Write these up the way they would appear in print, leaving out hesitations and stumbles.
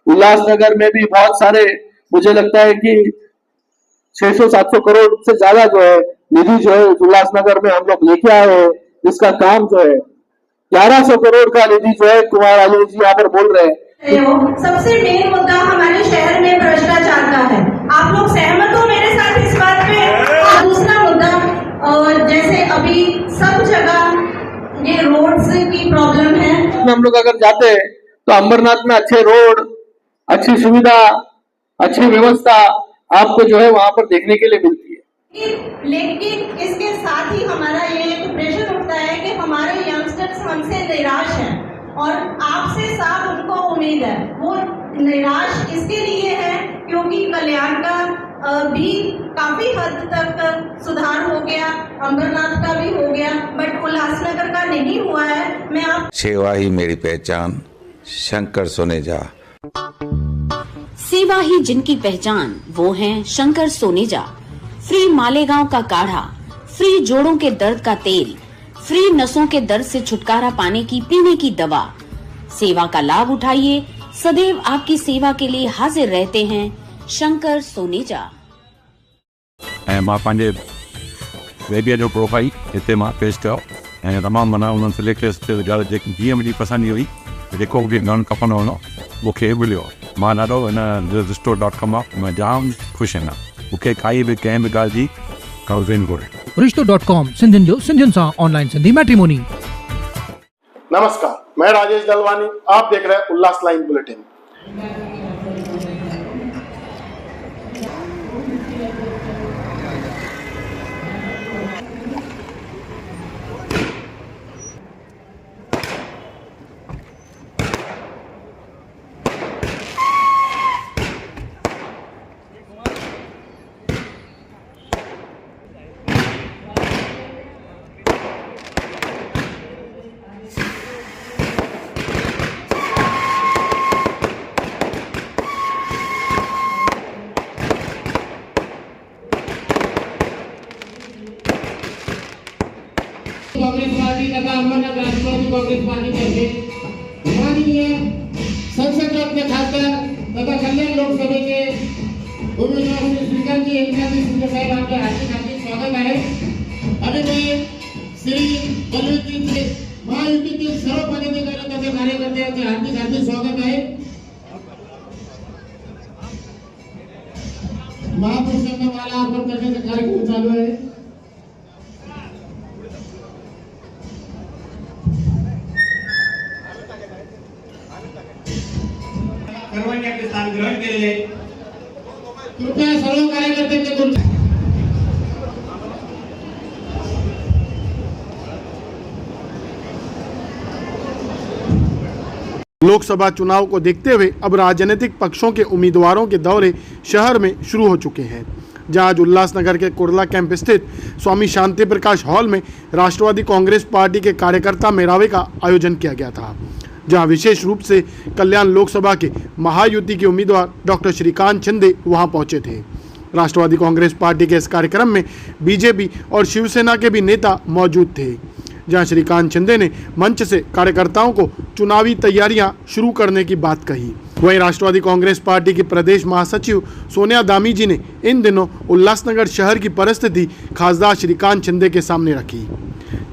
उल्लासनगर में भी बहुत सारे, मुझे लगता है कि 600-700 करोड़ से ज्यादा जो है निधि जो है उल्लासनगर में हम लोग लेके आए हैं। इसका काम जो है 1100 करोड़ का निधि जो है कुमार आलू जी यहाँ पर बोल रहे हैं। सबसे मेन मुद्दा हमारे शहर में भ्रष्टाचार का है। आप लोग सहमत हो मेरे साथ इस बात पे? और दूसरा मुद्दा, जैसे अभी सब जगह ये रोड्स की प्रॉब्लम है। हम लोग अगर जाते हैं तो अंबरनाथ में अच्छे रोड, अच्छी सुविधा, अच्छी व्यवस्था आपको जो है वहां पर देखने के लिए मिलती है। लेकिन इसके साथ ही हमारा ये एक प्रश्न उठता है कि हमारे यंगस्टर्स हमसे निराश हैं और आपसे साफ उनको उम्मीद है। वो निराश इसके लिए है क्योंकि कल्याण का भी काफी हद तक सुधार हो गया, अंबरनाथ का भी हो गया, बट उल्लासनगर का नहीं हुआ है। मैं आप सेवा ही मेरी पहचान, शंकर सोनेजा। सेवा ही जिनकी पहचान, वो हैं शंकर सोनेजा। फ्री मालेगांव का काढ़ा, फ्री जोड़ों के दर्द का तेल, फ्री नसों के दर्द से छुटकारा पाने की पीने की दवा। सेवा का लाभ उठाइए, सदैव आपकी सेवा के लिए हाजिर रहते हैं शंकर सोनेजा। मां पंहिंजे बेबीअ जो प्रोफाइल हिते मां पेश कयो ऐं तमामु माना उन्हनि सिलेक्ट जेकी जीअं मुंहिंजी पसंदि हुई, जेको बि गन खपंदो हुओ मूंखे मिलियो। मां ॾाढो हिन रिश्तो.com मां जाम ख़ुशि आहियां। मूंखे काई बि कंहिं बि ॻाल्हि जी काउंसलिंग घुरे। रिश्तो.com सिंधियुनि जो सिंधियुनि सां ऑनलाइन सिंधी मैट्रिमोनी। नमस्कार, मैं राजेश दलवानी, आप देख रहे हैं उल्लास लाइन बुलेटिन। कांग्रेस पार्टी तथा अमरनाथ राष्ट्रवादी कांग्रेस पार्टी तर्फे माननीय संसद रत्न खासदार तथा कल्याण लोकसभा के उम्मीदवार श्री श्रीकांत जी एकनाथ शिंदे साहेब आपका हार्दिक स्वागत है। अभी मैं श्री बलवीर जी से महायुति के सर्व पदाधिकारी तथा कार्यकर्त्यांचे हार्दिक स्वागत है। महापुरुषांना मला आपण करण्याचा कार्यक्रम चालू आहे। सर्वांनी आपले स्थान ग्रहण केलेले, कृपया सर्व कार्यकर्त्यांचे लोकसभा चुनाव को देखते हुए अब राजनीतिक पक्षों के उम्मीदवारों के दौरे शहर में शुरू हो चुके हैं। जहां आज उल्लासनगर के कुर्ला कैंप स्थित स्वामी शांति प्रकाश हॉल में राष्ट्रवादी कांग्रेस पार्टी के कार्यकर्ता मेरावे का आयोजन किया गया था, जहां विशेष रूप से कल्याण लोकसभा के महायुति के उम्मीदवार डॉक्टर श्रीकांत शिंदे वहां पहुंचे थे। राष्ट्रवादी कांग्रेस पार्टी के इस कार्यक्रम में बीजेपी और शिवसेना के भी नेता मौजूद थे, जहां श्रीकांत शिंदे ने मंच से कार्यकर्ताओं को चुनावी तैयारियां शुरू करने की बात कही। वहीं राष्ट्रवादी कांग्रेस पार्टी की प्रदेश महासचिव सोनिया दामी जी ने इन दिनों उल्लासनगर शहर की परिस्थिति खासदार श्रीकांत शिंदे के सामने रखी।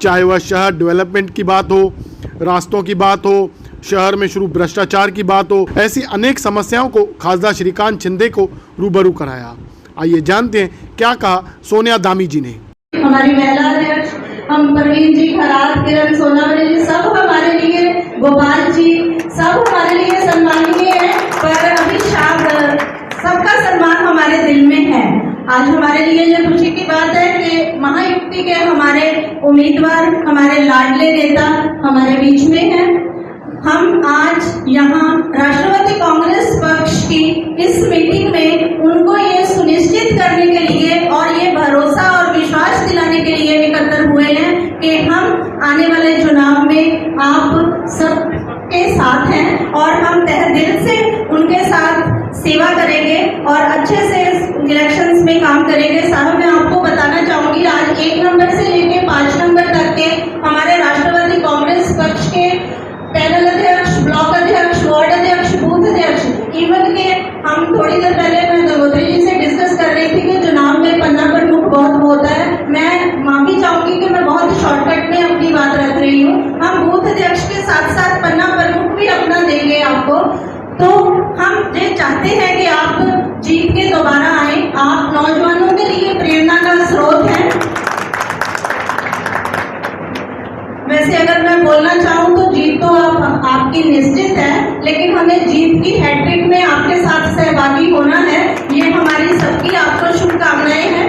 चाहे वह शहर डेवलपमेंट की बात हो, रास्तों की बात हो, शहर में शुरू भ्रष्टाचार की बात हो, ऐसी अनेक समस्याओं को खासदार श्रीकांत शिंदे को रूबरू कराया। आइए जानते हैं क्या कहा सोनिया दामी जी ने। हमारी महिला अध्यक्ष हम परवीन जी, खरात, किरण सोनावली जी, सब हमारे लिए, गोपाल जी, सब हमारे लिए सम्मानीय है। पर अभी सबका सम्मान हमारे दिल में है। आज हमारे लिए ये खुशी की बात है कि महायुति के हमारे उम्मीदवार, हमारे लाडले नेता हमारे बीच में हैं। हम आज यहाँ राष्ट्रवादी कांग्रेस पक्ष की इस मीटिंग में उनको ये सुनिश्चित करने के लिए और ये भरोसा और विश्वास दिलाने के लिए एकत्र हुए हैं कि हम आने वाले चुनाव में आप सबके साथ हैं और हम तहे दिल से उनके साथ सेवा करेंगे और अच्छे से इलेक्शंस में काम करेंगे। साहब, मैं आपको बताना चाहूंगी, आज 1 नंबर से लेके 5 नंबर तक के हमारे राष्ट्रवादी कांग्रेस पक्ष के पैनल अध्यक्ष, ब्लॉक अध्यक्ष, वार्ड अध्यक्ष, बूथ अध्यक्ष, तो हम ये चाहते हैं कि आप जीत के दोबारा आए। आप नौजवानों के लिए प्रेरणा का स्रोत हैं। वैसे अगर मैं बोलना चाहूँ तो जीत तो आपकी निश्चित है, लेकिन हमें जीत की हैट्रिक में आपके साथ सहभागी होना है। ये हमारी सबकी आपको शुभकामनाएं हैं।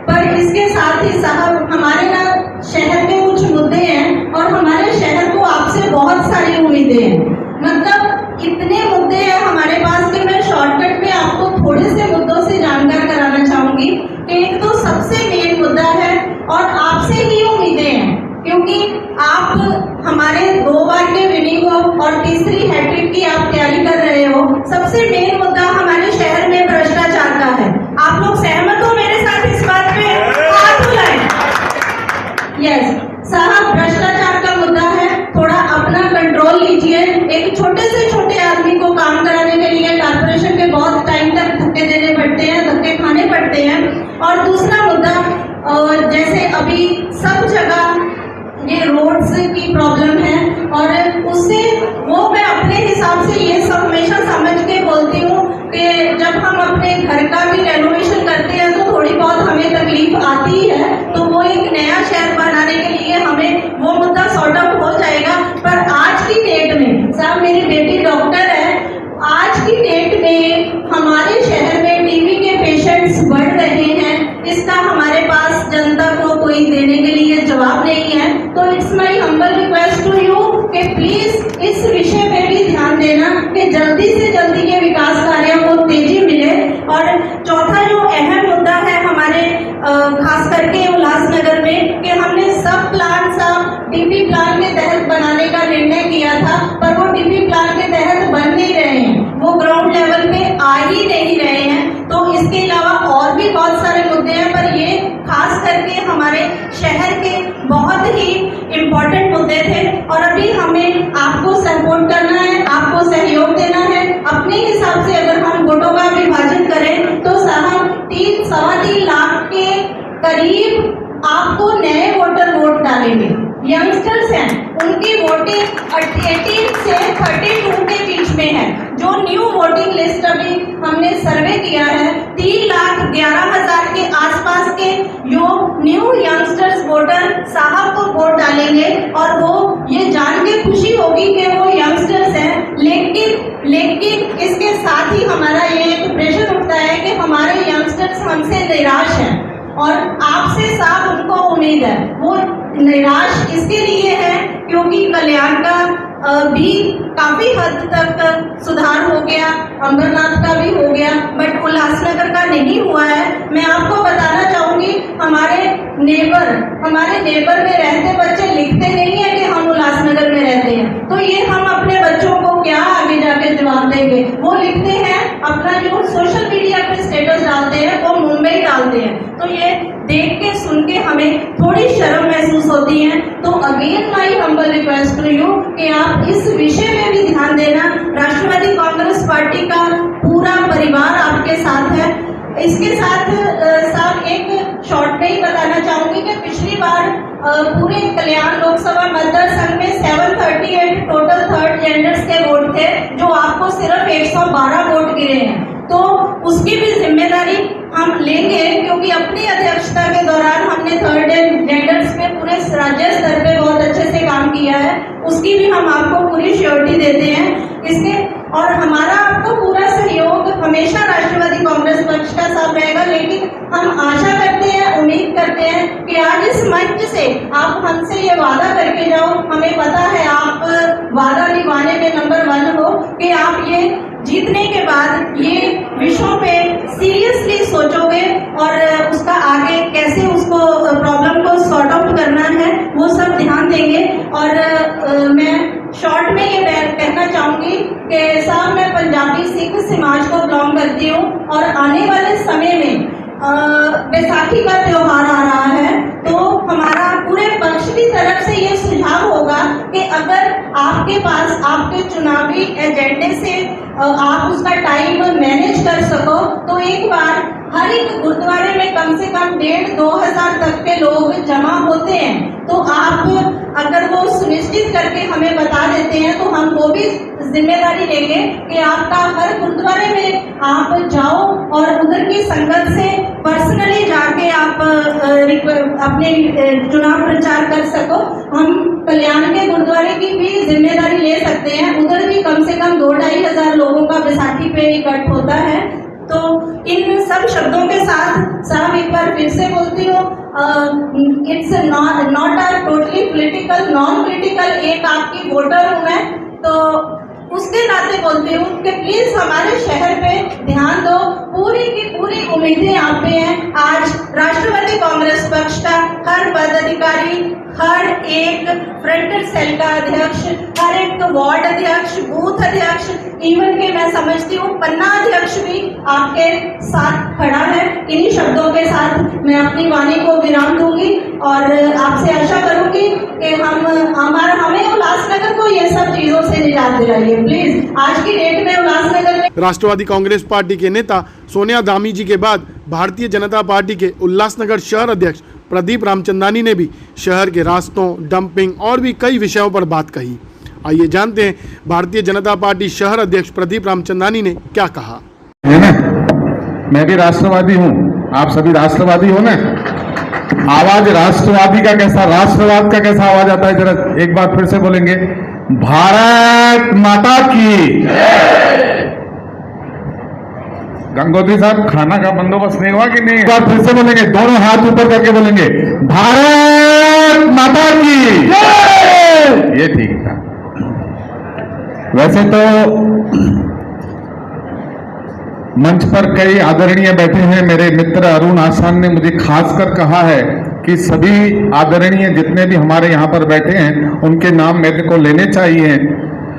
पर इसके साथ ही साहब, हमारे ना शहर के कुछ मुद्दे हैं और हमारे शहर को आपसे बहुत सारी उम्मीदें हैं। मतलब इतने मुद्दे हैं हमारे पास कि मैं शॉर्टकट में आपको थोड़े से मुद्दों से जानकार कराना चाहूंगी कि एक तो सबसे मेन मुद्दा है और आपसे ही उम्मीदें हैं, क्योंकि आप हमारे 2 बार के विनिंग हो और तीसरी हैट्रिक की आप तैयारी कर रहे हो। सबसे मेन मुद्दा हमारे शहर में भ्रष्टाचार का है। आप लोग सहमत हो मेरे साथ इस बात पे? हाथ उठाएं। यस साहब, भ्रष्टाचार का मुद्दा है, थोड़ा अपना कंट्रोल लीजिए। एक छोटे से छोटे आदमी को काम कराने के लिए कॉर्पोरेशन के बहुत टाइम तक धक्के देने पड़ते हैं, धक्के खाने पड़ते हैं। और दूसरा मुद्दा, जैसे अभी सब जगह ये रोड्स की प्रॉब्लम है और उससे वो मैं अपने हिसाब से ये सब हमेशा समझ के बोलती हूँ कि जब हम अपने घर का भी रेनोवेशन करते हैं तो थोड़ी बहुत हमें तकलीफ आती है, तो वो एक नया शहर बनाने के लिए हमें वो मुद्दा सॉर्ट आउट हो जाएगा। पर आज की डेट में साहब, मेरी बेटी डॉक्टर है, आज की डेट में हमारे शहर में टीबी के पेशेंट्स बढ़ रहे हैं, इसका हमारे पास जनता को कोई देने के लिए जवाब नहीं है। तो it's my humble request to you कि प्लीज इस विषय पे भी ध्यान देना कि जल्दी से जल्दी के विकास कार्यों को तेजी मिले। और चौथा जो अहम मुद्दा है हमारे खास करके उल्लासनगर में, कि हमने सब प्लान डीपी प्लान के तहत बनाने का निर्णय किया था, पर वो डीपी प्लान के तहत बन नहीं रहे हैं, वो ग्राउंड लेवल पे आ ही नहीं रहे हैं। तो इसके अलावा और भी बहुत सारे मुद्दे हैं, पर ये खास करके हमारे शहर के बहुत ही इम्पोर्टेंट मुद्दे थे। और अभी हमें आपको सपोर्ट करना है, आपको सहयोग देना है। अपने हिसाब से अगर हम वोटों का विभाजन करें तो साहब 3-3.25 लाख के करीब आपको नए वोटर वोट डालेंगे। यंगस्टर्स हैं, उनकी वोटिंग 18 से 32 के बीच में है। जो न्यू वोटिंग लिस्ट अभी हमने सर्वे किया है, 3,11,000 के आसपास के जो न्यू यंगस्टर्स वोटर साहब को वोट डालेंगे। और वो ये जान के खुशी होगी कि वो यंगस्टर्स हैं, लेकिन इसके साथ ही हमारा ये एक प्रेशर उठता है कि हमारे यंगस्टर्स हमसे निराश हैं और आपसे साफ उनको उम्मीद है। वो निराश इसके लिए है क्योंकि कल्याण का भी काफी हद तक सुधार हो गया, अंबरनाथ का भी हो गया, बट उल्लासनगर का नहीं हुआ है। मैं आपको बताना चाहूंगी, हमारे नेबर में रहते बच्चे लिखते नहीं है कि हम उल्लासनगर में रहते हैं। तो ये हम अपने बच्चों को क्या आगे जाके जवाब देंगे? वो लिखते हैं, अपना जो सोशल मीडिया पे स्टेटस डालते हैं वो मुंबई डालते हैं। तो ये देख के सुन के हमें थोड़ी शर्म महसूस होती है। तो again my humble request to you कि आप इस विषय में भी ध्यान देना। राष्ट्रवादी कांग्रेस पार्टी का पूरा परिवार आपके साथ है। इसके साथ एक शॉर्ट में ही बताना चाहूंगी कि पिछली बार पूरे कल्याण लोकसभा मतदार संघ में 738 टोटल थर्ड जेंडर्स के वोट थे, जो आपको सिर्फ 112 वोट गिरे हैं। तो उसकी भी जिम्मेदारी हम लेंगे, क्योंकि अपनी अध्यक्षता के दौरान हमने थर्ड जेंडर्स पे पूरे राज्य स्तर पे बहुत अच्छे से काम किया है। उसकी भी हम आपको पूरी श्योरिटी देते हैं इसके। और हमारा आपको पूरा सहयोग हमेशा राष्ट्रवादी कांग्रेस पक्ष का साथ रहेगा। लेकिन हम आशा करते हैं, उम्मीद करते हैं कि आज इस मंच से आप हमसे ये वादा करके जाओ, हमें पता है आप वादा निभाने में नंबर 1 हो, कि आप ये जीतने के बाद ये विषयों पे सीरियसली सोचोगे और उसका आगे कैसे उसको प्रॉब्लम को सॉर्ट आउट करना है वो सब ध्यान देंगे। और मैं शॉर्ट में ये कहना चाहूंगी कि साहब, मैं पंजाबी सिख समाज को बिलोंग करती हूँ और आने वाले समय में बैसाखी का त्योहार आ रहा है, तो हमारा पूरे पक्ष की तरफ से ये सुझाव होगा कि अगर आपके पास आपके चुनावी एजेंडे से आप उसका टाइम मैनेज कर सको, तो एक बार हर एक गुरुद्वारे में कम से कम 1,500-2,000 तक के लोग जमा होते हैं। तो आप अगर वो सुनिश्चित करके हमें बता देते हैं तो हम वो भी जिम्मेदारी लेंगे कि आपका हर गुरुद्वारे में आप जाओ और उधर की संगत से पर्सनली जाके आप अपने चुनाव प्रचार कर सको। हम कल्याण के गुरुद्वारे की भी जिम्मेदारी ले सकते हैं, उधर भी कम से कम 2-2.5 हजार लोगों का बैसाखी पे इकट्ठ होता है। तो इन सब शब्दों के साथ साहब एक बार फिर से बोलती हूँ, it's not a totally political, non political, एक आपकी वोटर हूँ मैं, तो उसके नाते बोलती हूँ कि प्लीज हमारे शहर पे ध्यान दो। पूरी की पूरी उम्मीदें आप पे हैं। आज राष्ट्रवादी कांग्रेस पक्ष का हर पदाधिकारी, हर एक फ्रंट सेल का अध्यक्ष, हर एक वार्ड अध्यक्ष, बूथ अध्यक्ष, इवन के मैं समझती हूँ पन्ना अध्यक्ष भी आपके साथ खड़ा है। इन्हीं शब्दों के साथ मैं अपनी वाणी को विराम दूंगी और आपसे आशा करूंगी कि हमें उल्लासनगर को ये सब चीजों से निजात दिलाइए प्लीज। आज की डेट में उल्लासनगर में राष्ट्रवादी कांग्रेस पार्टी के नेता सोनिया धामी जी के बाद भारतीय जनता पार्टी के उल्लासनगर शहर अध्यक्ष प्रदीप रामचंदानी ने भी शहर के रास्तों, डंपिंग और भी कई विषयों पर बात कही। आइए जानते हैं भारतीय जनता पार्टी शहर अध्यक्ष प्रदीप रामचंदानी ने क्या कहा। है ना, मैं भी राष्ट्रवादी हूँ, आप सभी राष्ट्रवादी हो ना। आवाज राष्ट्रवादी का कैसा, राष्ट्रवाद का कैसा आवाज आता है, जरा एक बार फिर से बोलेंगे, भारत माता की। गंगोत्री साहब, खाना का बंदोबस्त नहीं हुआ कि नहीं? एक बार फिर से बोलेंगे, दोनों हाथ ऊपर करके बोलेंगे, भारत माता की। ये ठीक था। वैसे तो मंच पर कई आदरणीय बैठे हैं। मेरे मित्र अरुण आसान ने मुझे खासकर कहा है कि सभी आदरणीय जितने भी हमारे यहाँ पर बैठे हैं उनके नाम मेरे को लेने चाहिए।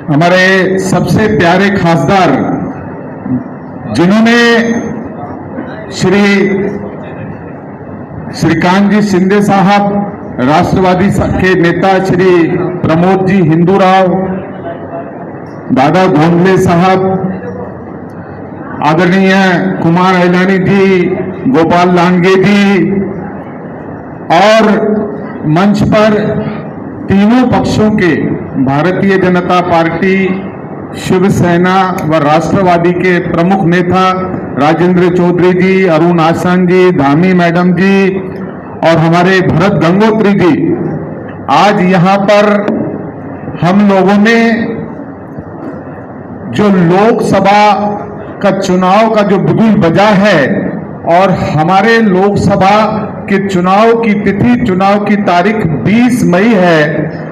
हमारे सबसे प्यारे खासदार जिन्होंने श्रीकांत जी शिंदे साहब, राष्ट्रवादी के नेता श्री प्रमोद जी हिंदूराव, दादा गोंडले साहब, आदरणीय कुमार हैलानी जी, गोपाल लांगे जी, और मंच पर तीनों पक्षों के भारतीय जनता पार्टी, शिवसेना व राष्ट्रवादी के प्रमुख नेता राजेंद्र चौधरी जी, अरुण आसान जी, धामी मैडम जी और हमारे भरत गंगोत्री जी, आज यहाँ पर हम लोगों ने जो लोकसभा का चुनाव का जो बिगुल बजा है और हमारे लोकसभा के चुनाव की तिथि, चुनाव की तारीख 20 मई है।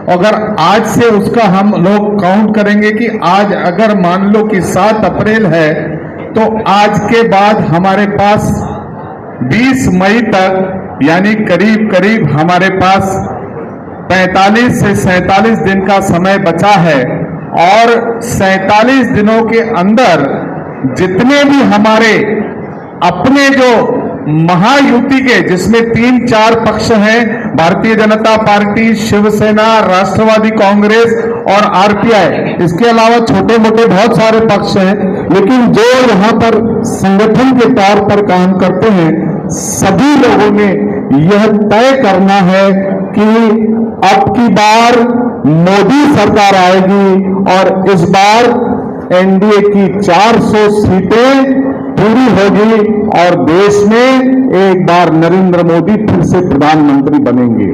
अगर आज से उसका हम लोग काउंट करेंगे कि आज अगर मान लो कि 7 अप्रैल है तो आज के बाद हमारे पास 20 मई तक यानी करीब करीब हमारे पास 45 से 47 दिन का समय बचा है और 47 दिनों के अंदर जितने भी हमारे अपने जो महायुति के, जिसमें 3-4 पक्ष हैं, भारतीय जनता पार्टी, शिवसेना, राष्ट्रवादी कांग्रेस और आरपीआई, इसके अलावा छोटे मोटे बहुत सारे पक्ष हैं, लेकिन जो यहाँ पर संगठन के तौर पर काम करते हैं, सभी लोगों ने यह तय करना है कि अब की बार मोदी सरकार आएगी और इस बार एनडीए की 400 सीटें पूरी होगी और देश में एक बार नरेंद्र मोदी फिर से प्रधानमंत्री बनेंगे।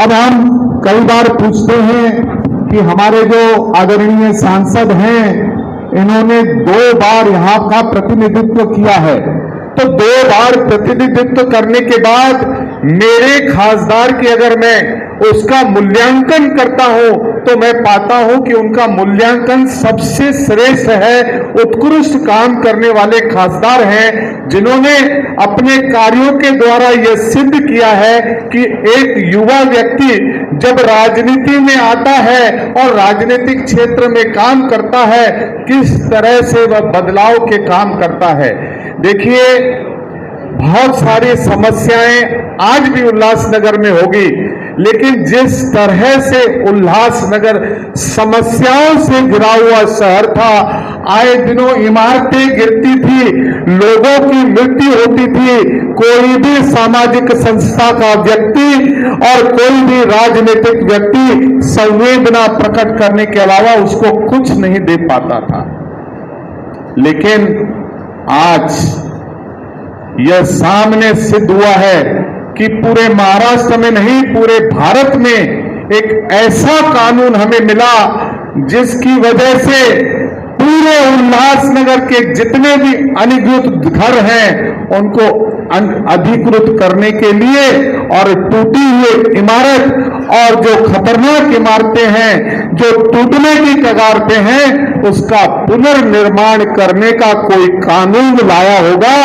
अब हम कई बार पूछते हैं कि हमारे जो आदरणीय सांसद हैं, इन्होंने 2 बार यहाँ का प्रतिनिधित्व किया है, तो 2 बार प्रतिनिधित्व करने के बाद मेरे खासदार की अगर मैं उसका मूल्यांकन करता हूं तो मैं पाता हूं कि उनका मूल्यांकन सबसे श्रेष्ठ है, उत्कृष्ट काम करने वाले खासदार हैं, जिन्होंने अपने कार्यों के द्वारा यह सिद्ध किया है कि एक युवा व्यक्ति जब राजनीति में आता है और राजनीतिक क्षेत्र में काम करता है, किस तरह से वह बदलाव के काम करता है। देखिए, बहुत सारी समस्याएं आज भी उल्लासनगर में होगी, लेकिन जिस तरह से उल्लासनगर समस्याओं से घिरा हुआ शहर था, आए दिनों इमारतें गिरती थी, लोगों की मृत्यु होती थी, कोई भी सामाजिक संस्था का व्यक्ति और कोई भी राजनीतिक व्यक्ति संवेदना प्रकट करने के अलावा उसको कुछ नहीं दे पाता था। लेकिन आज यह सामने सिद्ध हुआ है कि पूरे महाराष्ट्र में नहीं, पूरे भारत में एक ऐसा कानून हमें मिला जिसकी वजह से पूरे उल्लासनगर के जितने भी अनधिकृत घर हैं उनको अधिकृत करने के लिए और टूटी हुई इमारत और जो खतरनाक इमारतें हैं जो टूटने की कगार पे हैं उसका पुनर्निर्माण करने का कोई कानून लाया होगा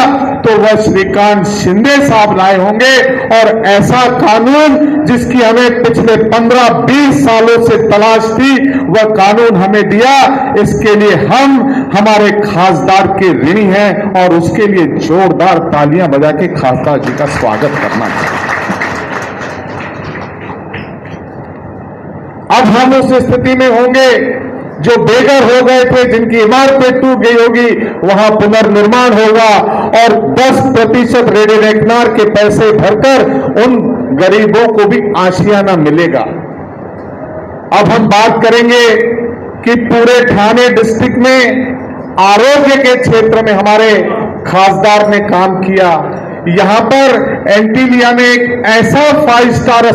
तो वह श्रीकांत शिंदे साहब लाए होंगे। और ऐसा कानून जिसकी हमें पिछले 15-20 सालों से तलाश थी, वह कानून हमें दिया। इसके लिए हम हमारे खासदार के ऋणी हैं और उसके लिए जोरदार तालियां बजा के खासदार जी का स्वागत करना चाहिए। अब हम उस स्थिति में होंगे जो बेघर हो गए थे, जिनकी इमारतें टूट गई होगी, वहां पुनर्निर्माण होगा और 10% रेडिनेकनार के पैसे भरकर उन गरीबों को भी आशियाना मिलेगा। अब हम बात करेंगे कि पूरे ठाणे डिस्ट्रिक्ट में आरोग्य के क्षेत्र में हमारे खासदार ने काम किया। यहां पर एंटीलिया में एक ऐसा 5 स्टार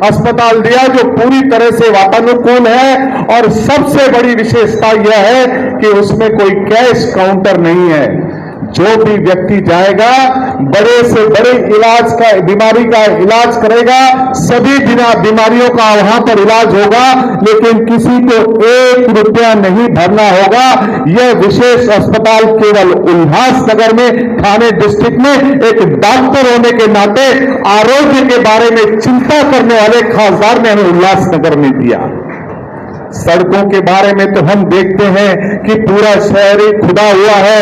अस्पताल दिया जो पूरी तरह से वातानुकूल है और सबसे बड़ी विशेषता यह है कि उसमें कोई कैश काउंटर नहीं है। जो भी व्यक्ति जाएगा बड़े से बड़े इलाज का बीमारी का इलाज करेगा, सभी बीमारियों का वहां पर इलाज होगा, लेकिन किसी को 1 रुपया नहीं भरना होगा। यह विशेष अस्पताल केवल उल्लासनगर में, ठाणे डिस्ट्रिक्ट में एक डॉक्टर होने के नाते आरोग्य के बारे में चिंता करने वाले खासदार ने हमें उल्लासनगर में दिया। सड़कों के बारे में तो हम देखते हैं कि पूरा शहर ही खुदा हुआ है,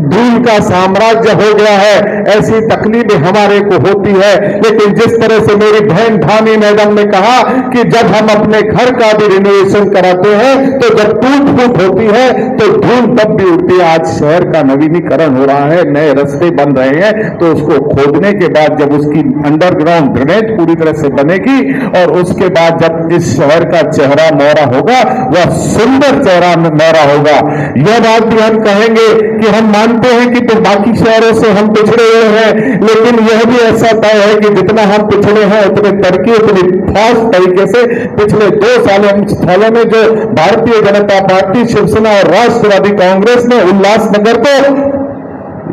धूल का साम्राज्य हो गया है। ऐसी तकलीफें हमारे को होती है, लेकिन जिस तरह से मेरी बहन धामी मैडम ने कहा कि जब हम अपने घर का भी रिनोवेशन कराते हैं तो जब टूट फूट होती है तो धूल तब भी उठती है। आज शहर का नवीनीकरण हो रहा है, नए रास्ते बन रहे हैं, तो उसको खोदने के बाद जब उसकी अंडरग्राउंड ड्रेनेज पूरी तरह से बनेगी और उसके बाद जब इस शहर का चेहरा मोहरा होगा, वह सुंदर चेहरा मोहरा होगा। यह बात भी हम कहेंगे कि हम मानते हैं कि तो बाकी शहरों से हम पिछड़े हुए हैं, लेकिन यह भी ऐसा तय है कि जितना हम पिछड़े हैं उतनी तरक्की उतनी फास्ट तरीके से पिछले 2 सालों में जो भारतीय जनता पार्टी, शिवसेना और राष्ट्रवादी कांग्रेस ने उल्लासनगर को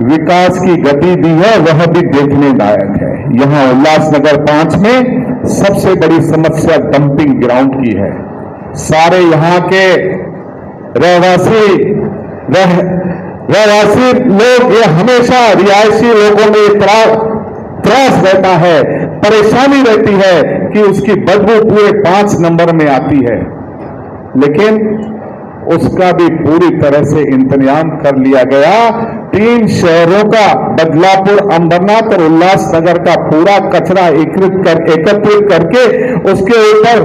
विकास की गति दी है, वह भी देखने लायक है। यहां उल्लासनगर 5 में सबसे बड़ी समस्या डंपिंग ग्राउंड की है। सारे यहाँ के रहवासी लोग, ये हमेशा रिहायशी लोगों में त्रास रहता है, परेशानी रहती है कि उसकी बदबू पूरे 5 नंबर में आती है, लेकिन उसका भी पूरी तरह से इंतजाम कर लिया गया। 3 शहरों का, बदलापुर, अंबरनाथ और उल्लासनगर का पूरा कचरा एकत्रित करके उसके ऊपर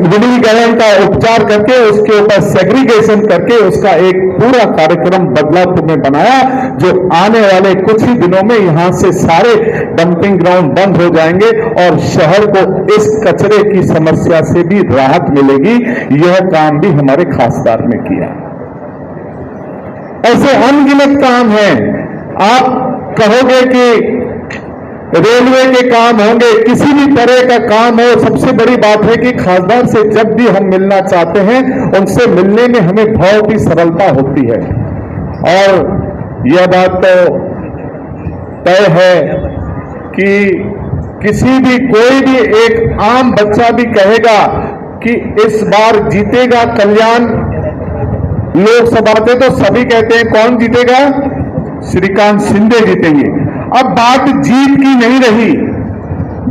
विलीकरण का उपचार करके उसके ऊपर सेग्रीगेशन करके उसका एक पूरा कार्यक्रम बदलापुर में बनाया, जो आने वाले कुछ ही दिनों में यहां से सारे डंपिंग ग्राउंड बंद हो जाएंगे और शहर को इस कचरे की समस्या से भी राहत मिलेगी। यह काम भी हमारे खासदार ने किया। ऐसे अनगिनत काम हैं। आप कहोगे कि रेलवे के काम होंगे, किसी भी तरह का काम हो, सबसे बड़ी बात है कि खासदार से जब भी हम मिलना चाहते हैं उनसे मिलने में हमें बहुत ही सरलता होती है। और यह बात तो तय है कि किसी भी कोई भी एक आम बच्चा भी कहेगा कि इस बार जीतेगा कल्याण लोकसभा से, तो सभी कहते हैं कौन जीतेगा? श्रीकांत शिंदे जीतेंगे। अब बात जीत की नहीं रही।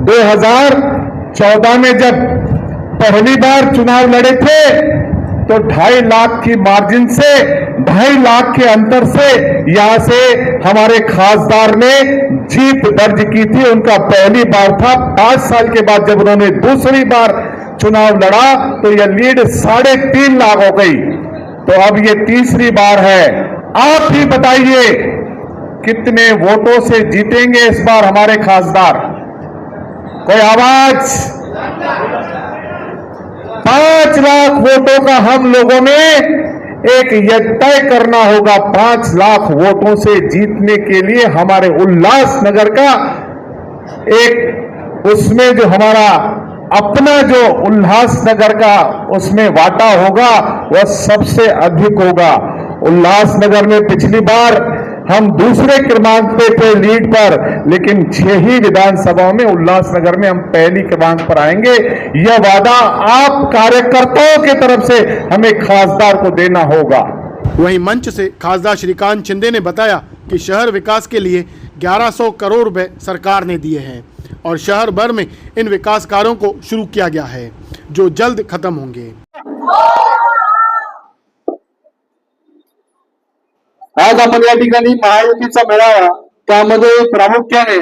2014 में जब पहली बार चुनाव लड़े थे तो 2.5 लाख की मार्जिन से 2.5 लाख के अंतर से यहां से हमारे खासदार ने जीत दर्ज की थी। उनका पहली बार था। 5 साल के बाद जब उन्होंने दूसरी बार चुनाव लड़ा तो यह लीड 3.5 लाख हो गई। तो अब ये तीसरी बार है। आप ही बताइए कितने वोटों से जीतेंगे इस बार हमारे खासदार? कोई आवाज? 5 लाख वोटों का हम लोगों ने एक ये तय करना होगा। 5 लाख वोटों से जीतने के लिए हमारे उल्लासनगर का एक उसमें जो हमारा अपना जो उल्लासनगर का उसमें वाटा होगा वह सबसे अधिक होगा। उल्लासनगर में पिछली बार हम दूसरे क्रमांक पे थे लीड पर, लेकिन 6 ही विधानसभाओं में उल्लासनगर में हम पहली क्रमांक पर आएंगे। यह वादा आप कार्यकर्ताओं की तरफ से हमें खासदार को देना होगा। वहीं मंच से खासदार श्रीकांत शिंदे ने बताया कि शहर विकास के लिए 1100 करोड़ रुपए सरकार ने दिए हैं और शहर भर में इन विकास कार्यों को शुरू किया गया है जो जल्द खत्म होंगे। आज आपण या ठिकाणी महायुतीचा मेळावा, त्यामध्ये प्रामुख्याने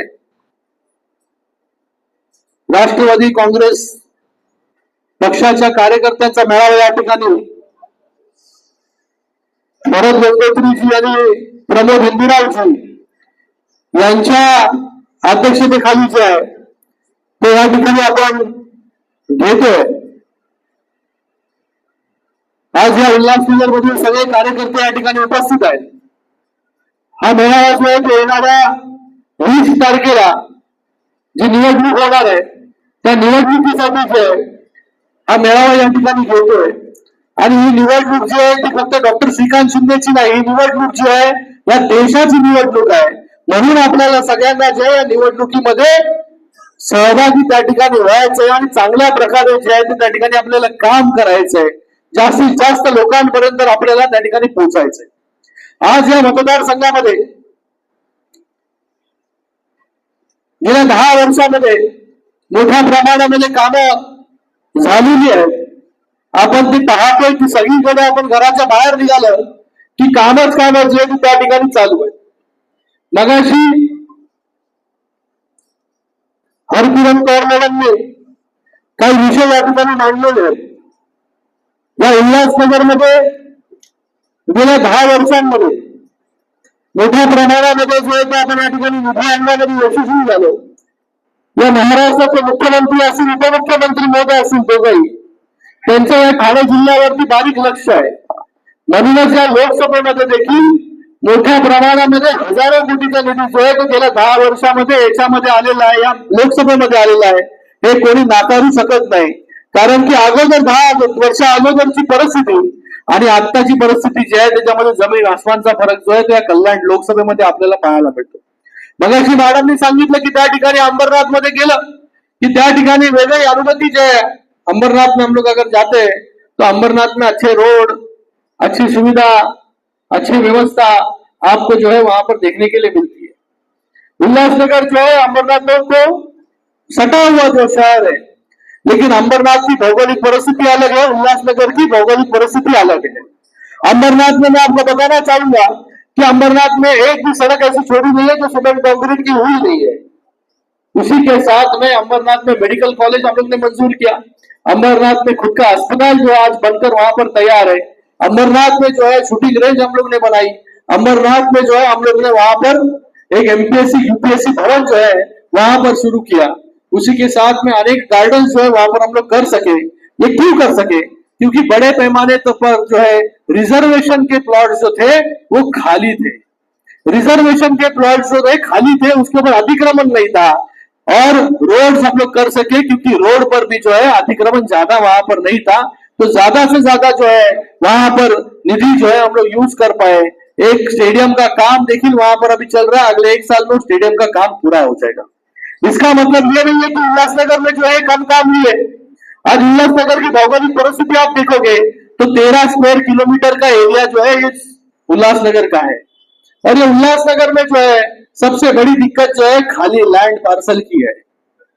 राष्ट्रवादी काँग्रेस पक्षाच्या कार्यकर्त्यांचा मेळावा या ठिकाणी भरत गंगोत्रीजी आणि प्रमोद हिंदुरावजी यांच्या अध्यक्षतेखाली जे आहे ते या ठिकाणी आपण घेतोय। आज या उल्हासनगर मधील सगळे कार्यकर्ते या ठिकाणी उपस्थित आहेत। हा मेळावा जो आहे तो येणाऱ्या 20 तारखेला जी निवडणूक होणार आहे त्या निवडणुकीसाठी जे आहे हा मेळावा या ठिकाणी घेतोय। आणि ही निवडणूक जी आहे ती फक्त डॉक्टर श्रीकांत शिंदेची नाही, ही निवडणूक जी आहे या देशाची निवडणूक आहे। म्हणून आपल्याला सगळ्यांना जे या निवडणुकीमध्ये सहभागी त्या ठिकाणी व्हायचंय आणि चांगल्या प्रकारे जे आहे ते त्या ठिकाणी आपल्याला काम करायचंय। जास्तीत जास्त लोकांपर्यंत आपल्याला त्या ठिकाणी पोहोचायचंय। आज या मतदारसंघामध्ये गेल्या 10 वर्षामध्ये मोठ्या प्रमाणामध्ये कामं झालेली आहेत। आपण ती पाहतोय की सगळीकडे आपण घराच्या बाहेर निघालं की कामच जे त्या ठिकाणी चालू आहे। मगाशी हरकिरण कौर मॅडमने काही विषय या ठिकाणी मांडलेले आहेत। या उल्हासनगरमध्ये गेल्या 10 वर्षांमध्ये मोठ्या प्रमाणामध्ये जो आहे ते आपण या ठिकाणी निधी आणण्यामध्ये यशस्वी झालो। या महाराष्ट्राचे मुख्यमंत्री असतील, उपमुख्यमंत्री महोदय असतील, दोघंही त्यांचं या ठाणे जिल्ह्यावरती बारीक लक्ष आहे। म्हणूनच या लोकसभेमध्ये देखील मोठ्या प्रमाणामध्ये हजारो कोटीचा निधी जो आहे तो गेल्या 10 वर्षामध्ये याच्यामध्ये आलेला आहे, या लोकसभेमध्ये आलेला आहे। हे कोणी नाकारू शकत नाही, कारण की अगोदर 10 वर्ष अगोदरची परिस्थिती आणि आत्ताची परिस्थिती जी आहे त्याच्यामध्ये जमीन आसमानचा फरक जो आहे तो या कल्याण लोकसभेमध्ये आपल्याला पाहायला मिळतो। मगाशी मॅडमनी सांगितलं की त्या ठिकाणी अंबरनाथ मध्ये गेलं की त्या ठिकाणी वेगळी अनुमती जो है अंबरनाथ में हम लोग अगर जाते हैं तो अंबरनाथ में अच्छे रोड, अच्छी सुविधा, अच्छी व्यवस्था आपको जो है वहां पर देखने के लिए मिलती है। उल्लासनगर जो है अंबरनाथ को सटा हुआ जो शहर है, लेकिन अंबरनाथ की भौगोलिक परिस्थिति अलग है, उल्लासनगर की भौगोलिक परिस्थिति अलग है। अंबरनाथ में मैं आपको बताना चाहूंगा कि अंबरनाथ में एक भी सड़क ऐसी छोड़ी नहीं है जो सीमेंट कंक्रीट की हुई नहीं है। उसी के साथ में अंबरनाथ में मेडिकल कॉलेज हम लोग ने मंजूर किया। अंबरनाथ में खुद का अस्पताल जो आज बनकर वहां पर तैयार है। अंबरनाथ में जो है शूटिंग रेंज हम लोग ने बनाई। अंबरनाथ में जो है हम लोग ने वहां पर एक एमपीएससी यूपीएससी भवन जो है वहां पर शुरू किया। उसी के साथ में अनेक गार्डन जो है वहां पर हम लोग कर सके। ये क्यों कर सके? क्योंकि बड़े पैमाने पर जो है रिजर्वेशन के प्लॉट जो थे वो खाली थे। रिजर्वेशन के प्लॉट जो थे खाली थे, उसके ऊपर अतिक्रमण नहीं था और रोड हम लोग कर सके, क्योंकि रोड पर भी जो है अतिक्रमण ज्यादा वहां पर नहीं था। तो ज्यादा से ज्यादा जो है वहां पर निधि जो है हम लोग यूज कर पाए। एक स्टेडियम का काम देखिए वहां पर अभी चल रहा है, अगले 1 साल में स्टेडियम का काम पूरा हो जाएगा। इसका मतलब ये नहीं है कि उल्लासनगर में जो है कम काम नहीं है। आज उल्लासनगर की भौगोलिक परिस्थिति आप देखोगे तो 13 स्क्वायर किलोमीटर का एरिया जो है ये उल्लासनगर का है। और ये उल्लासनगर में जो है सबसे बड़ी दिक्कत जो है खाली लैंड पार्सल की है।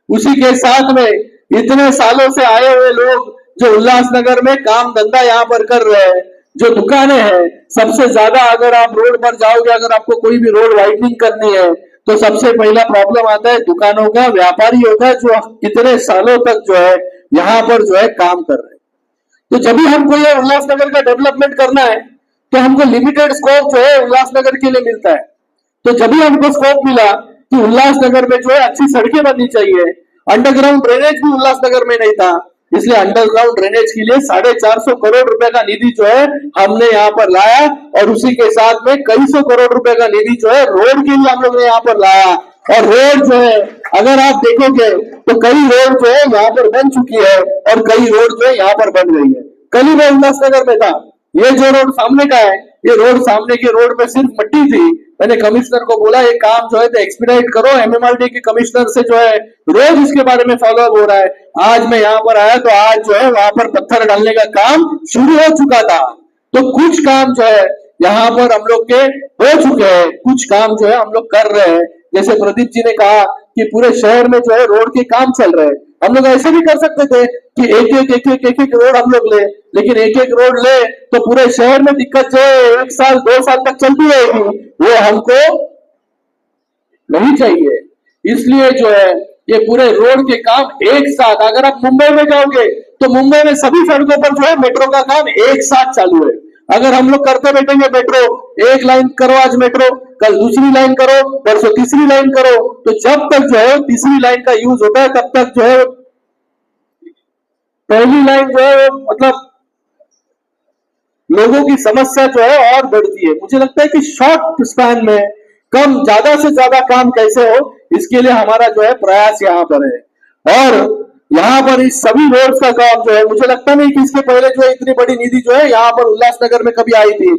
उसी के साथ में इतने सालों से आए हुए लोग जो उल्लासनगर में काम धंधा यहाँ पर कर रहे हैं, जो दुकानें हैं, सबसे ज्यादा अगर आप रोड पर जाओगे, अगर आपको कोई भी रोड वाइडनिंग करनी है तो सबसे पहला प्रॉब्लम आता है दुकानों का, व्यापारियों का, जो कितने सालों तक जो है यहाँ पर जो है काम कर रहे हैं। तो जब भी हमको ये उल्लासनगर का डेवलपमेंट करना है तो हमको लिमिटेड स्कोप जो है उल्लासनगर के लिए मिलता है। तो जब भी हमको स्कोप मिला कि उल्लासनगर में जो है अच्छी सड़कें बननी चाहिए, अंडरग्राउंड ड्रेनेज भी उल्लासनगर में नहीं था, इसलिए अंडरग्राउंड ड्रेनेज के लिए 450 करोड़ रुपए का निधि जो है हमने यहाँ पर लाया, और उसी के साथ में कई सौ करोड़ रुपए का निधि जो है रोड के लिए हम लोग ने यहाँ पर लाया। और रोड जो है अगर आप देखोगे तो कई रोड जो है यहाँ पर बन चुकी है और कई रोड जो है यहाँ पर बन गई है। कल ही मैं उल्लासनगर में था, ये जो रोड सामने का है, ये रोड सामने के रोड में सिर्फ मिट्टी थी। मैंने कमिश्नर को बोला ये काम जो है तो एक्सपीडाइट करो, एमएमआरडी के कमिश्नर से जो है रोज इसके बारे में फॉलो अप हो रहा है। आज मैं यहाँ पर आया तो आज जो है वहां पर पत्थर डालने का काम शुरू हो चुका था। तो कुछ काम जो है यहाँ पर हम लोग के हो चुके हैं, कुछ काम जो है हम लोग कर रहे हैं। जैसे प्रदीप जी ने कहा कि पूरे शहर में जो है रोड के काम चल रहे हैं, हम लोग ऐसे भी कर सकते थे कि एक रोड हम लोग ले, लेकिन एक रोड ले तो पूरे शहर में दिक्कत जो है 1 साल 2 साल तक चलती रहेगी, वो हमको नहीं चाहिए। इसलिए जो है ये पूरे रोड के काम एक साथ, अगर आप मुंबई में जाओगे तो मुंबई में सभी सड़कों पर जो है मेट्रो का काम एक साथ चालू है। अगर हम लोग करते बैठेंगे मेट्रो, एक लाइन करो आज मेट्रो, कल दूसरी लाइन करो, परसों तीसरी लाइन करो, तो जब तक जो है तीसरी लाइन का यूज होता है तब तक जो है पहली लाइन जो है मतलब लोगों की समस्या जो है और बढ़ती है। मुझे लगता है कि शॉर्ट स्पैन में कम ज्यादा से ज्यादा काम कैसे हो, इसके लिए हमारा जो है प्रयास यहाँ पर है। और यहाँ पर इस सभी रोड्स का काम जो है, मुझे लगता नहीं कि इसके पहले जो है इतनी बड़ी निधि जो है यहाँ पर उल्लासनगर में कभी आई थी।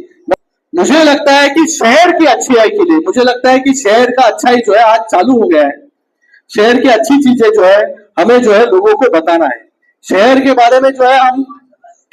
मुझे लगता है कि शहर की अच्छाई के लिए, मुझे लगता है कि शहर का अच्छाई जो है आज चालू हो गया है। शहर की अच्छी चीजें जो है हमें जो है लोगों को बताना है। शहर के बारे में जो है हम,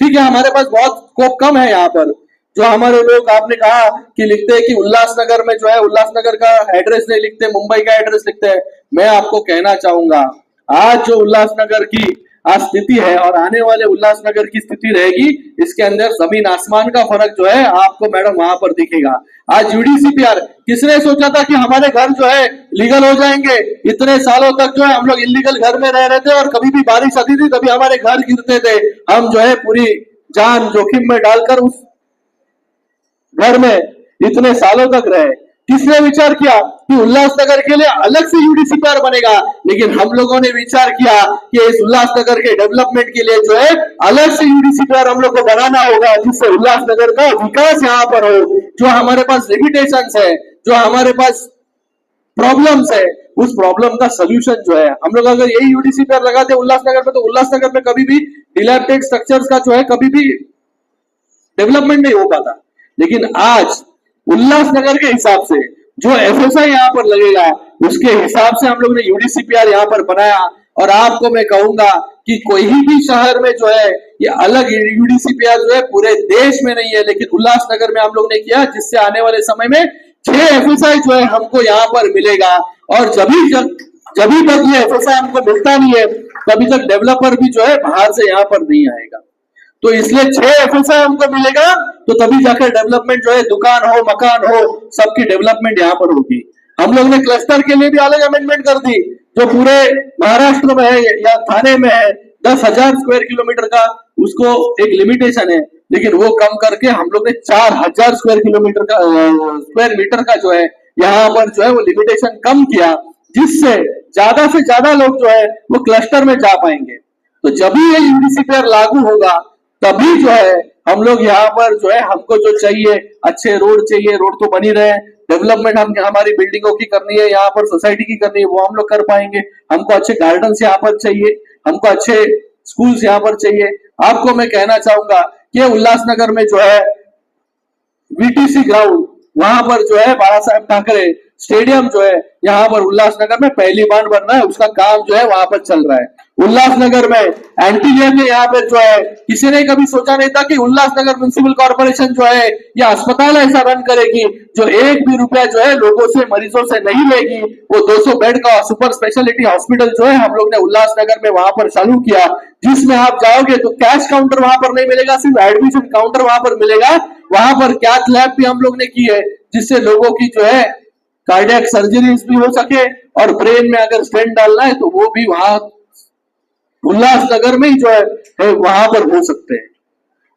ठीक है हमारे पास बहुत स्कोप कम है यहाँ पर, जो हमारे लोग आपने कहा कि लिखते हैं कि उल्लासनगर में जो है उल्लासनगर का एड्रेस नहीं लिखते, मुंबई का एड्रेस लिखते हैं। मैं आपको कहना चाहूंगा आज जो उल्लासनगर की आज स्थिति है और आने वाले उल्लासनगर की स्थिति रहेगी, इसके अंदर जमीन आसमान का फर्क जो है आपको मैडम वहां पर दिखेगा। आज यूडीसीपीआर, किसने सोचा था कि हमारे घर जो है लीगल हो जाएंगे? इतने सालों तक जो है हम लोग इलीगल घर में रह रहे थे और कभी भी बारिश आती थी तभी हमारे घर गिरते थे। हम जो है पूरी जान जोखिम में डालकर उस घर में इतने सालों तक रहे। किसने विचार किया कि उल्लासनगर के लिए अलग से यूडीसीपीआर बनेगा? लेकिन हम लोगों ने विचार किया कि इस उल्लासनगर के डेवलपमेंट के लिए जो है अलग से यूडीसीपीआर हम लोग को बनाना होगा, जिससे उल्लासनगर का विकास यहाँ पर हो। जो हमारे पास लिमिटेशंस है, जो हमारे पास प्रॉब्लम्स है, उस प्रॉब्लम का सोल्यूशन जो है हम लोग अगर यही यूडीसीपीआर लगाते उल्लासनगर में, तो उल्लासनगर में कभी भी डिलैपिडेटेड स्ट्रक्चर्स का जो है कभी भी डेवलपमेंट नहीं हो पाता। लेकिन आज उल्लासनगर के हिसाब से जो एफएसआई यहाँ पर लगेगा, उसके हिसाब से हम लोग ने यूडीसीपीआर यहाँ पर बनाया। और आपको मैं कहूंगा कि कोई भी शहर में जो है ये अलग यूडीसीपीआर जो है पूरे देश में नहीं है, लेकिन उल्लासनगर में हम लोग ने किया, जिससे आने वाले समय में 6 एफएसआई जो है हमको यहाँ पर मिलेगा। और जब तक ये एफएसआई हमको मिलता नहीं है तभी तक डेवलपर भी जो है बाहर से यहाँ पर नहीं आएगा। तो इसलिए 6 एफएसआई हमको मिलेगा तो तभी जाकर डेवलपमेंट जो है, दुकान हो मकान हो, सबकी डेवलपमेंट यहाँ पर होगी। हम लोग ने क्लस्टर के लिए भी अलग अमेंडमेंट कर दी, जो पूरे महाराष्ट्र में है या थाने में है 10,000 स्क्वायर किलोमीटर का उसको एक लिमिटेशन है, लेकिन वो कम करके हम लोग ने 4,000 स्क्वायर मीटर का जो है यहाँ पर जो है वो लिमिटेशन कम किया, जिससे ज्यादा से ज्यादा लोग जो है वो क्लस्टर में जा पाएंगे। तो जब भी ये यूडीसीपीआर लागू होगा तभी जो है हम लोग यहाँ पर जो है हमको जो चाहिए अच्छे रोड चाहिए, रोड तो बनी रहे, डेवलपमेंट हम हमारी बिल्डिंगों की करनी है, यहाँ पर सोसाइटी की करनी है, वो हम लोग कर पाएंगे। हमको अच्छे गार्डन्स यहाँ पर चाहिए, हमको अच्छे स्कूल्स यहाँ पर चाहिए। आपको मैं कहना चाहूंगा कि उल्लासनगर में जो है वीटीसी ग्राउंड, वहां पर जो है बाला साहेब ठाकरे स्टेडियम जो है यहाँ पर उल्लासनगर में पहली बार बन रहा है, उसका काम जो है वहां पर चल रहा है। उल्लासनगर में एंटीजेन में यहाँ पर जो है किसी ने कभी सोचा नहीं था कि उल्लासनगर म्युनिसिपल कॉर्पोरेशन जो है या अस्पताल ऐसा रन करेगी जो एक भी रुपया जो है लोगों से मरीजों से नहीं लेगी। वो 200 बेड का सुपर स्पेशलिटी हॉस्पिटल जो है हम लोग ने उल्लासनगर में वहां पर चालू किया, जिसमें आप जाओगे तो कैश काउंटर वहां पर नहीं मिलेगा, सिर्फ एडमिशन काउंटर वहां पर मिलेगा। वहां पर कैथ लैब भी हम लोग ने की है, जिससे लोगों की जो है कार्डियक सर्जरीज भी हो सके और ब्रेन में अगर स्टेंट डालना है तो वो भी वहां उल्लासनगर में ही जो है वहां पर हो सकते हैं।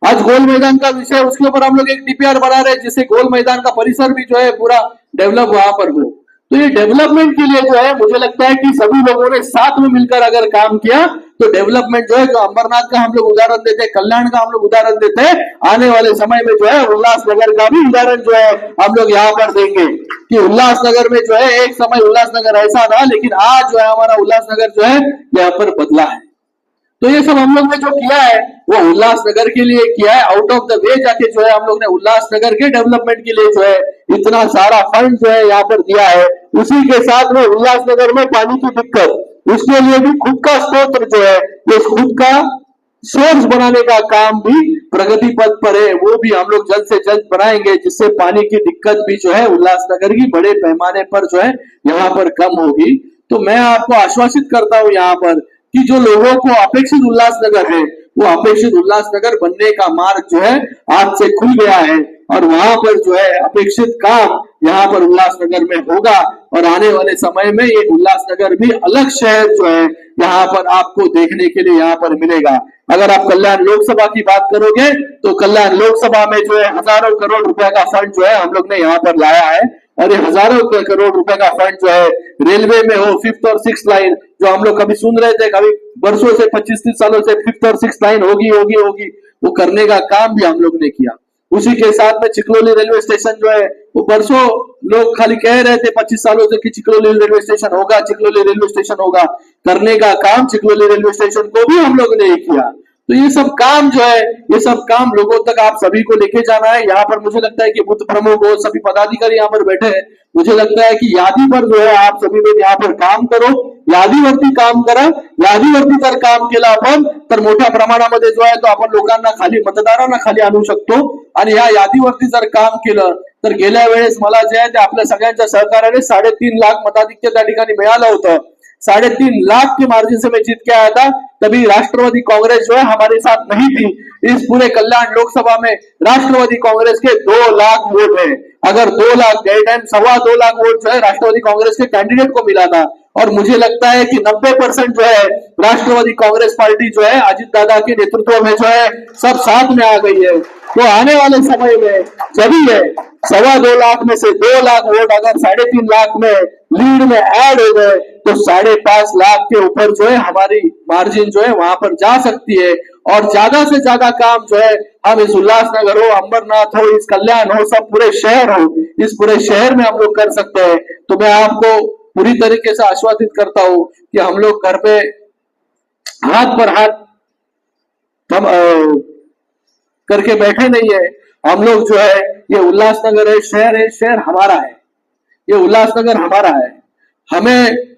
आज गोल मैदान का विषय, उसके ऊपर हम लोग एक डीपीआर बना रहे हैं जिससे गोल मैदान का परिसर भी जो है पूरा डेवलप वहां पर हो। तो ये डेवलपमेंट के लिए जो है मुझे लगता है कि सभी लोगों ने साथ में मिलकर अगर काम किया तो डेवलपमेंट जो है, जो अंबरनाथ का हम लोग उदाहरण देते हैं, कल्याण का हम लोग उदाहरण देते हैं, आने वाले समय में जो है उल्लासनगर का भी उदाहरण जो है हम लोग यहाँ पर देंगे कि उल्लासनगर में जो है एक समय उल्लासनगर ऐसा था, लेकिन आज जो है हमारा उल्लासनगर जो है यहाँ पर बदला है। तो ये सब हम लोग ने जो किया है वो उल्लासनगर के लिए किया है, आउट ऑफ द वे जाके जो है हम लोग ने उल्लासनगर के डेवलपमेंट के लिए जो है इतना सारा फंड जो है यहाँ पर दिया है। उसी के साथ में उल्लासनगर में पानी की दिक्कत, उसके लिए भी खुद का स्रोत जो है, ये खुद का सोर्स बनाने का काम भी प्रगति पथ पर है, वो भी हम लोग जल्द से जल्द बनाएंगे, जिससे पानी की दिक्कत भी जो है उल्लासनगर की बड़े पैमाने पर जो है यहाँ पर कम होगी। तो मैं आपको आश्वासित करता हूँ यहाँ पर कि जो लोगों को अपेक्षित उल्लासनगर है वो अपेक्षित उल्लासनगर बनने का मार्ग जो है आज से खुल गया है और वहां पर जो है अपेक्षित काम यहाँ पर उल्लासनगर में होगा और आने वाले समय में ये उल्लासनगर भी अलग शहर जो है यहाँ पर आपको देखने के लिए यहाँ पर मिलेगा। अगर आप कल्याण लोकसभा की बात करोगे तो कल्याण लोकसभा में जो है हजारों करोड़ रुपए का फंड जो है हम लोग ने यहाँ पर लाया है और ये हजारों करोड़ रुपए का फंड जो है रेलवे में हो, 5th और 6th लाइन जो हम लोग कभी सुन रहे थे, कभी वर्षों से 25-30 सालों से 5th और 6th लाइन होगी, वो करने का काम भी हम लोग ने किया। उसी के साथ में चिकलोली रेलवे स्टेशन जो है वो वर्षों लोग खाली कह रहे थे 25 सालों से कि चिकलोली रेलवे स्टेशन होगा, चिकलोली रेलवे स्टेशन होगा, करने का काम चिकलोली रेलवे स्टेशन को भी हम लोग ने किया। तो ये सब काम जो है, ये सब काम लोगों तक आप सभी को लेके जाना है। यहाँ पर मुझे लगता है कि बूथ प्रमुख और सभी पदाधिकारी यहाँ पर बैठे हैं, मुझे लगता है कि यादी पर जो है आप सभी लोग यहाँ पर काम करो, यादीवरती काम करा, यादीवरती तर काम केलं आपण तर मोठ्या प्रमाणामध्ये जो आहे तो आपण लोकांना खाली मतदारांना खाली आणू शकतो आणि या यादीवरती जर काम केलं तर गेल्या वेळेस मला जे आहे ते आपल्या सगळ्यांच्या सहकार्याने 3.5 लाख मताधिक्य त्या ठिकाणी मिळालं होतं। 3.5 लाख के मार्जिन से मैं जीत के आया था। तभी राष्ट्रवादी कांग्रेस जो है हमारे साथ नहीं थी। इस पूरे कल्याण लोकसभा में राष्ट्रवादी कांग्रेस के 2 लाख वोट है। अगर 2 लाख गए टाइम 2.25 लाख वोट जो है राष्ट्रवादी कांग्रेस के कैंडिडेट को मिला था और मुझे लगता है कि 90% जो है राष्ट्रवादी कांग्रेस पार्टी जो है अजित दादा के नेतृत्व में जो है सब साथ में आ गई है। तो आने वाले समय में जब ही है 2.25 लाख में से 2 लाख वोट अगर 3.5 लाख में लीड में ऐड हो गए तो 5.5 लाख के ऊपर जो है हमारी मार्जिन जो है वहां पर जा सकती है और ज्यादा से ज्यादा काम जो है हम इस उल्लासनगर हो, अंबरनाथ हो, इस कल्याण हो, सब पूरे शहर हो, इस पूरे शहर में हम लोग कर सकते हैं। तो मैं आपको पूरी तरीके से आश्वासित करता हूं कि हम लोग घर पे हाथ पर हाथ करके बैठे नहीं है। हम लोग जो है ये उल्लासनगर है, शहर हमारा है, ये उल्लासनगर हमारा है। हमें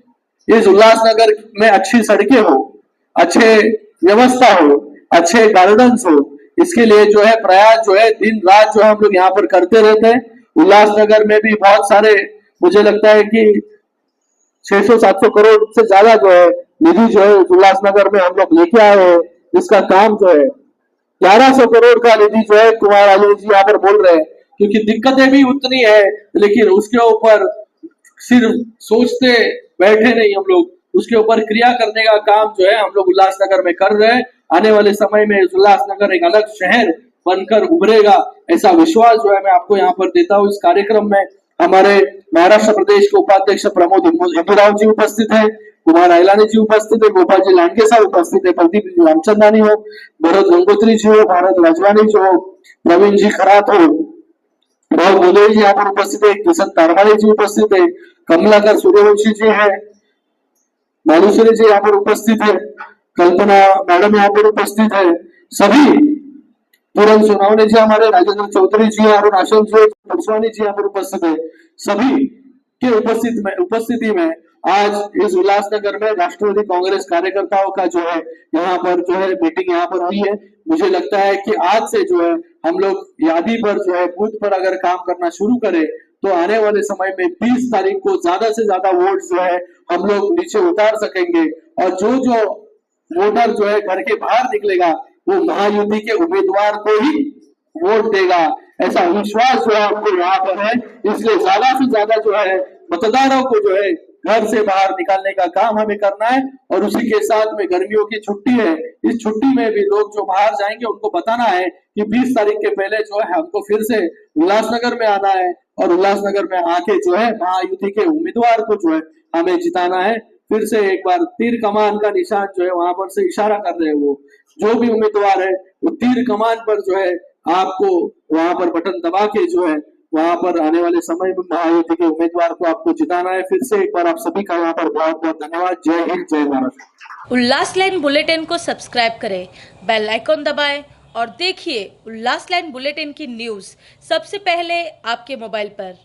इस उल्लासनगर में अच्छी सड़कें हो, अच्छे व्यवस्था हो, अच्छे गार्डन्स हो, इसके लिए जो है प्रयास जो है दिन रात जो है हम लोग यहाँ पर करते रहते हैं। उल्लासनगर में भी बहुत सारे मुझे लगता है कि 600-700 करोड़ से ज्यादा जो है निधि जो है उल्लासनगर में हम लोग लेके आए हैं। इसका काम जो है 1100 करोड़ का निधि जो है कुमार आलू जी यहाँ पर बोल रहे हैं, क्योंकि दिक्कतें भी उतनी है लेकिन उसके ऊपर सिर्फ सोचते बैठे नहीं हम लोग, उसके ऊपर क्रिया करने का काम जो है हम लोग उल्लासनगर में कर रहे हैं। आने वाले समय में उल्लासनगर एक अलग शहर बनकर उभरेगा, ऐसा विश्वास जो है मैं आपको यहाँ पर देता हूँ। इस कार्यक्रम में हमारे महाराष्ट्र प्रदेश के उपाध्यक्ष प्रमोद हिंदूराव जी उपस्थित है, कुमार अहिलानी जी उपस्थित है, गोपाल जी लांडगे साहब उपस्थित है, प्रदीप रामचंदानी हो, भरत गंगोत्री जी हो, भारत राजवानी जी हो, प्रवीण जी खरात हो, राव बोले जी यहाँ पर उपस्थित है, किशन तारवाले जी उपस्थित है, कमलाकर सूर्यवंशी जी है, मालूसरे जी यहाँ पर उपस्थित है, कल्पना मैडम यहाँ पर उपस्थित है, सभी पूरन सोनावने जी हमारे, राजेंद्र चौधरी जी, अरुण आशंक जी, पुरस्वानी जी यहाँ पर उपस्थित है, सभी के उपस्थिति में आज इस उल्लासनगर में राष्ट्रवादी कांग्रेस कार्यकर्ताओं का जो है यहाँ पर जो है मीटिंग यहाँ पर हुई है। मुझे लगता है कि आज से जो है हम लोग यादी पर जो है बूथ पर अगर काम करना शुरू करें तो आने वाले समय में 20 तारीख को ज्यादा से ज्यादा वोट जो है हम लोग नीचे उतार सकेंगे और जो वोटर जो है घर के बाहर निकलेगा वो महायुति के उम्मीदवार को ही वोट देगा, ऐसा विश्वास जो है हमको यहाँ पर है। इसलिए ज्यादा से ज्यादा जो है मतदारों को जो है घर से बाहर निकालने का काम हमें करना है और उसी के साथ में गर्मियों की छुट्टी है, इस छुट्टी में भी लोग जो बाहर जाएंगे उनको बताना है कि 20 तारीख के पहले जो है हमको फिर से उल्लासनगर में आना है और उल्लासनगर में आके जो है महायुति के उम्मीदवार को जो है हमें जिताना है। फिर से एक बार तीर कमान का निशान जो है वहां पर से इशारा कर रहे हैं, वो जो भी उम्मीदवार है वो तीर कमान पर जो है आपको वहां पर बटन दबा के जो है वहां पर आने वाले समय में महायुति के उम्मीदवार को आपको जिताना है। फिर से एक बार आप सभी का यहाँ पर बहुत बहुत धन्यवाद। जय हिंद, जय महाराष्ट्र। उल्लास लाइन बुलेटिन को सब्सक्राइब करें, बेल आइकॉन दबाएं और देखिए उल्लास लाइन बुलेटिन की न्यूज़ सबसे पहले आपके मोबाइल पर।